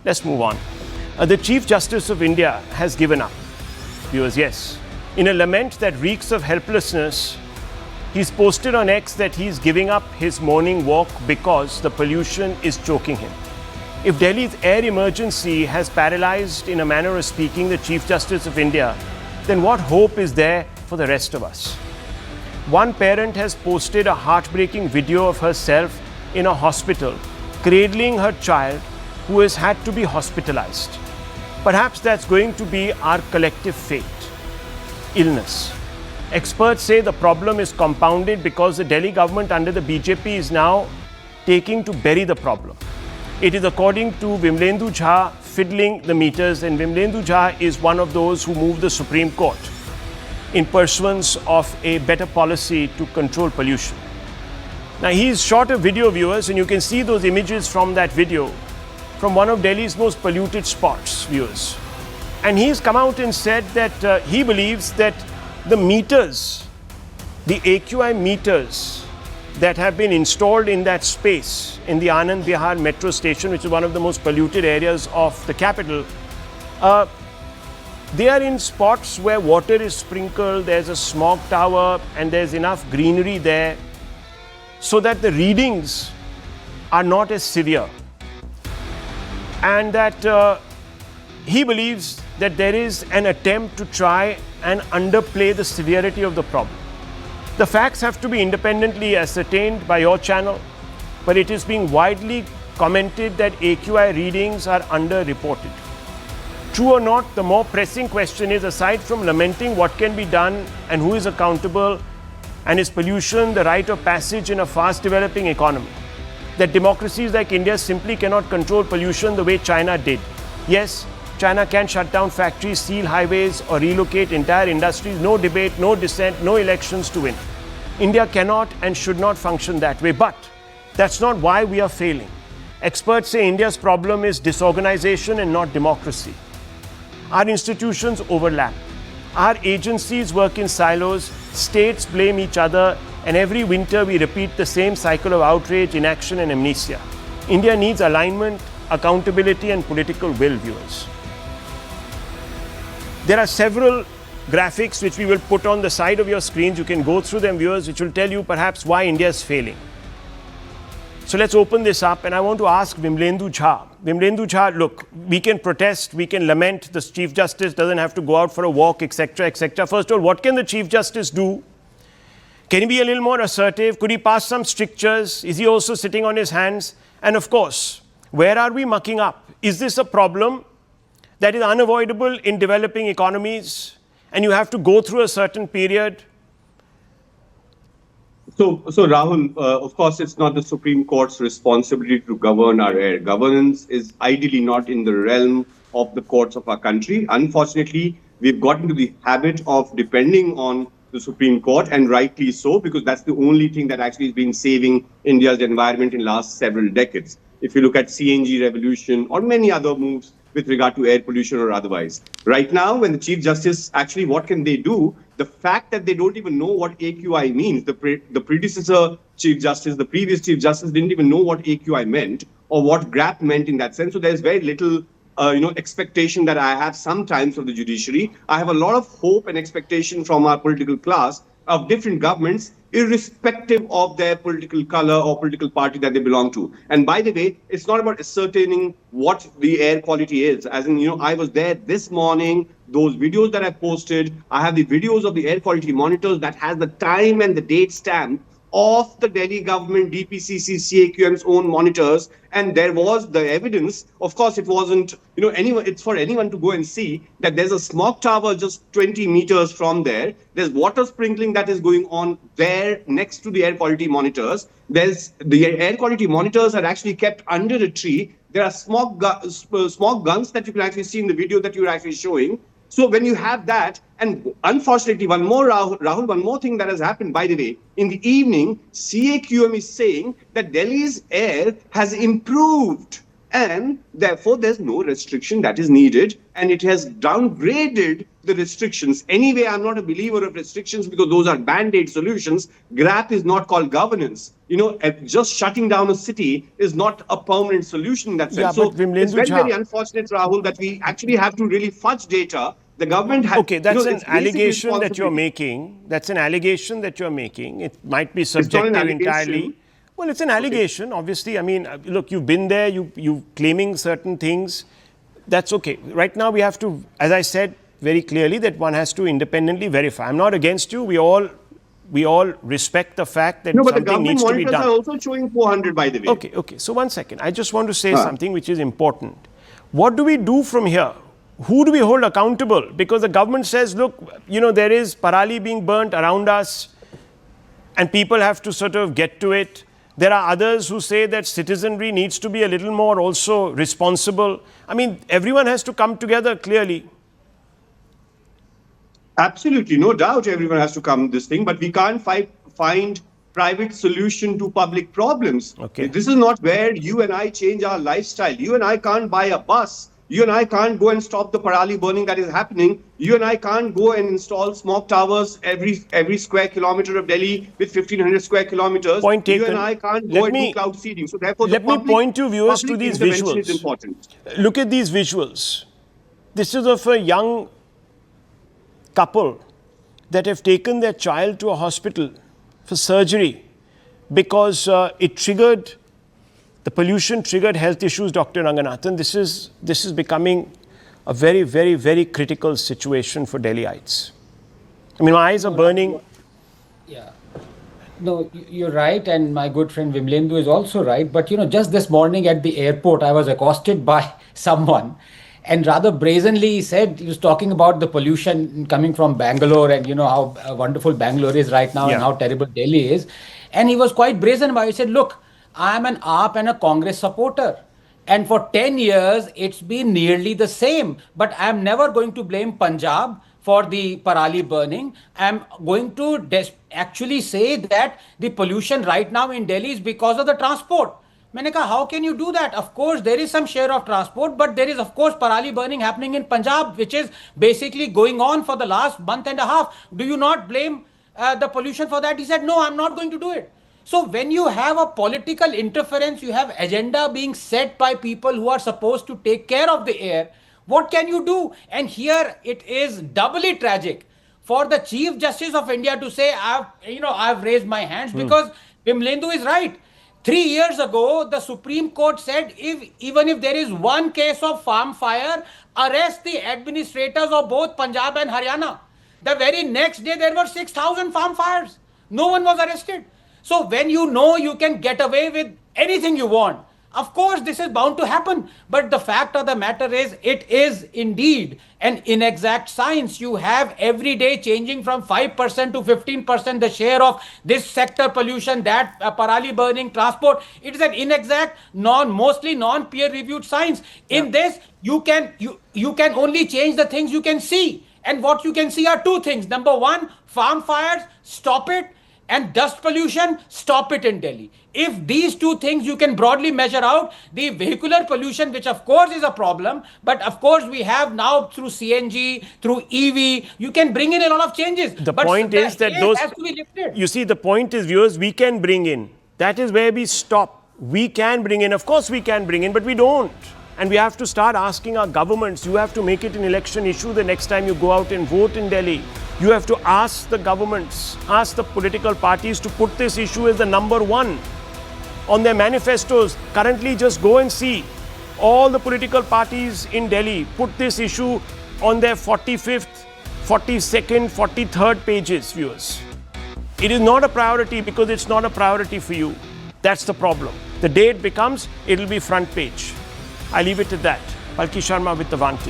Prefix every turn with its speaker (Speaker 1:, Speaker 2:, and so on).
Speaker 1: Let's move on. The Chief Justice of India has given up. Viewers, yes. In a lament that reeks of helplessness, he's posted on X that he's giving up his morning walk because the pollution is choking him. If Delhi's air emergency has paralyzed, in a manner of speaking, the Chief Justice of India, then what hope is there for the rest of us? One parent has posted a heartbreaking video of herself in a hospital, cradling her child who has had to be hospitalized. Perhaps that's going to be our collective fate. Illness. Experts say the problem is compounded because the Delhi government under the BJP is now taking to bury the problem. It is, according to Vimlendu Jha, fiddling the meters, and Vimlendu Jha is one of those who moved the Supreme Court in pursuance of a better policy to control pollution. Now, he's shot a video, viewers, and you can see those images from that video from one of Delhi's most polluted spots, viewers. And he's come out and said that he believes that the meters, the AQI meters that have been installed in that space in the Anand Vihar metro station, which is one of the most polluted areas of the capital, they are in spots where water is sprinkled, there's a smog tower, and there's enough greenery there so that the readings are not as severe. And that he believes that there is an attempt to try and underplay the severity of the problem. The facts have to be independently ascertained by your channel, but it is being widely commented that AQI readings are underreported. True or not, the more pressing question is, aside from lamenting what can be done and who is accountable, and is pollution the rite of passage in a fast developing economy, that democracies like India simply cannot control pollution the way China did. Yes, China can shut down factories, seal highways, or relocate entire industries. No debate, no dissent, no elections to win. India cannot and should not function that way. But that's not why we are failing. Experts say India's problem is disorganization and not democracy. Our institutions overlap. Our agencies work in silos. States blame each other. And every winter we repeat the same cycle of outrage, inaction, and amnesia. India needs alignment, accountability, and political will, viewers. There are several graphics which we will put on the side of your screens. You can go through them, viewers, which will tell you perhaps why India is failing. So let's open this up, and I want to ask Vimlendu Jha. Vimlendu Jha, look, we can protest, we can lament, the Chief Justice doesn't have to go out for a walk, etc., etc. First of all, what can the Chief Justice do? Can he be a little more assertive? Could he pass some strictures? Is he also sitting on his hands? And of course, where are we mucking up? Is this a problem that is unavoidable in developing economies, and you have to go through a certain period?
Speaker 2: So Rahul, of course, it's not the Supreme Court's responsibility to govern our air. Governance is ideally not in the realm of the courts of our country. Unfortunately, we've gotten into the habit of depending on the Supreme Court, and rightly so, because that's the only thing that actually has been saving India's environment in last several decades. If you look at CNG revolution or many other moves with regard to air pollution or otherwise. Right now, when the Chief Justice, actually, what can they do? The fact that they don't even know what AQI means, the predecessor Chief Justice, the previous Chief Justice didn't even know what AQI meant or what GRAP meant in that sense. So there's very little expectation that I have sometimes of the judiciary. I have a lot of hope and expectation from our political class of different governments, irrespective of their political color or political party that they belong to. And by the way, it's not about ascertaining what the air quality is. As in, I was there this morning, those videos that I posted, I have the videos of the air quality monitors that has the time and the date stamp of the Delhi government, DPCC, CAQM's own monitors, and there was the evidence. Of course, it wasn't, it's for anyone to go and see that there's a smog tower just 20 meters from there. There's water sprinkling that is going on there next to the air quality monitors. The air quality monitors are actually kept under a tree. There are smog guns that you can actually see in the video that you're actually showing. So when you have that, and unfortunately, Rahul, one more thing that has happened, by the way, in the evening, CAQM is saying that Delhi's air has improved and therefore there's no restriction that is needed, and it has downgraded the restrictions. Anyway, I'm not a believer of restrictions because those are band-aid solutions. GRAP is not called governance. Just shutting down a city is not a permanent solution in that sense.
Speaker 1: Yeah,
Speaker 2: so
Speaker 1: but Vimlendu
Speaker 2: it's very,
Speaker 1: Jha,
Speaker 2: very unfortunate, Rahul, that we actually have to really fudge data. The government has...
Speaker 1: Okay, that's an
Speaker 2: it's basic
Speaker 1: allegation that you're
Speaker 2: responsibility.
Speaker 1: making. That's an allegation that you're making. It might be
Speaker 2: not an
Speaker 1: subjective
Speaker 2: allegation.
Speaker 1: entirely. Well, it's an allegation, obviously. I mean, look, you've been there, you claiming certain things. That's okay. Right now we have to, as I said very clearly, that one has to independently verify. I'm not against you. We all respect the fact that
Speaker 2: No, but the
Speaker 1: something
Speaker 2: government
Speaker 1: needs to be
Speaker 2: monitors
Speaker 1: done.
Speaker 2: are also showing 400, by the way.
Speaker 1: Okay. So 1 second. I just want to say something which is important. What do we do from here? Who do we hold accountable? Because the government says, look, there is parali being burnt around us and people have to sort of get to it. There are others who say that citizenry needs to be a little more also responsible. I mean, everyone has to come together clearly.
Speaker 2: Absolutely, no doubt everyone has to come this thing, but we can't find private solution to public problems.
Speaker 1: Okay.
Speaker 2: This is not where you and I change our lifestyle. You and I can't buy a bus. You and I can't go and stop the parali burning that is happening. You and I can't go and install smog towers every square kilometer of Delhi with 1,500 square kilometers.
Speaker 1: Point taken.
Speaker 2: You and I can't go and do cloud seeding. So therefore,
Speaker 1: let me point you viewers to these visuals.
Speaker 2: Is important.
Speaker 1: Look at these visuals. This is of a young couple that have taken their child to a hospital for surgery because the pollution triggered health issues, Dr. Ranganathan. This is becoming a very, very, very critical situation for Delhiites. I mean, my eyes are burning.
Speaker 3: Yeah. No, you're right, and my good friend Vimlendu is also right. But just this morning at the airport, I was accosted by someone, and rather brazenly he was talking about the pollution coming from Bangalore and how wonderful Bangalore is right now and how terrible Delhi is. And he was quite brazen about it. He said, look, I'm an AAP and a Congress supporter. And for 10 years, it's been nearly the same. But I'm never going to blame Punjab for the parali burning. I'm going to actually say that the pollution right now in Delhi is because of the transport. मैंने कहा, how can you do that? Of course, there is some share of transport, but there is, of course, parali burning happening in Punjab, which is basically going on for the last month and a half. Do you not blame the pollution for that? He said, no, I'm not going to do it. So when you have a political interference, you have agenda being set by people who are supposed to take care of the air. What can you do? And here it is doubly tragic for the Chief Justice of India to say, I've raised my hands because Vimlendu is right. 3 years ago, the Supreme Court said even if there is one case of farm fire, arrest the administrators of both Punjab and Haryana. The very next day, there were 6,000 farm fires. No one was arrested. So when you can get away with anything you want, of course, this is bound to happen. But the fact of the matter is, it is indeed an inexact science. You have every day changing from 5% to 15% the share of this sector pollution, that parali burning, transport. It is an inexact, mostly non-peer-reviewed science. In this, you can only change the things you can see. And what you can see are two things. Number one, farm fires, stop it. And dust pollution, stop it in Delhi. If these two things you can broadly measure out, the vehicular pollution, which of course is a problem, but of course we have now through CNG, through EV, you can bring in a lot of changes.
Speaker 1: The point is that those,
Speaker 3: has to be lifted.
Speaker 1: You see, the point is, viewers, we can bring in. That is where we stop. We can bring in. Of course we can bring in, but we don't. And we have to start asking our governments. You have to make it an election issue the next time you go out and vote in Delhi. You have to ask the governments, ask the political parties to put this issue as the number one on their manifestos. Currently, just go and see all the political parties in Delhi put this issue on their 45th, 42nd, 43rd pages, viewers. It is not a priority because it's not a priority for you. That's the problem. The day it becomes, it'll be front page. I leave it at that. Palki Sharma with the Vantage.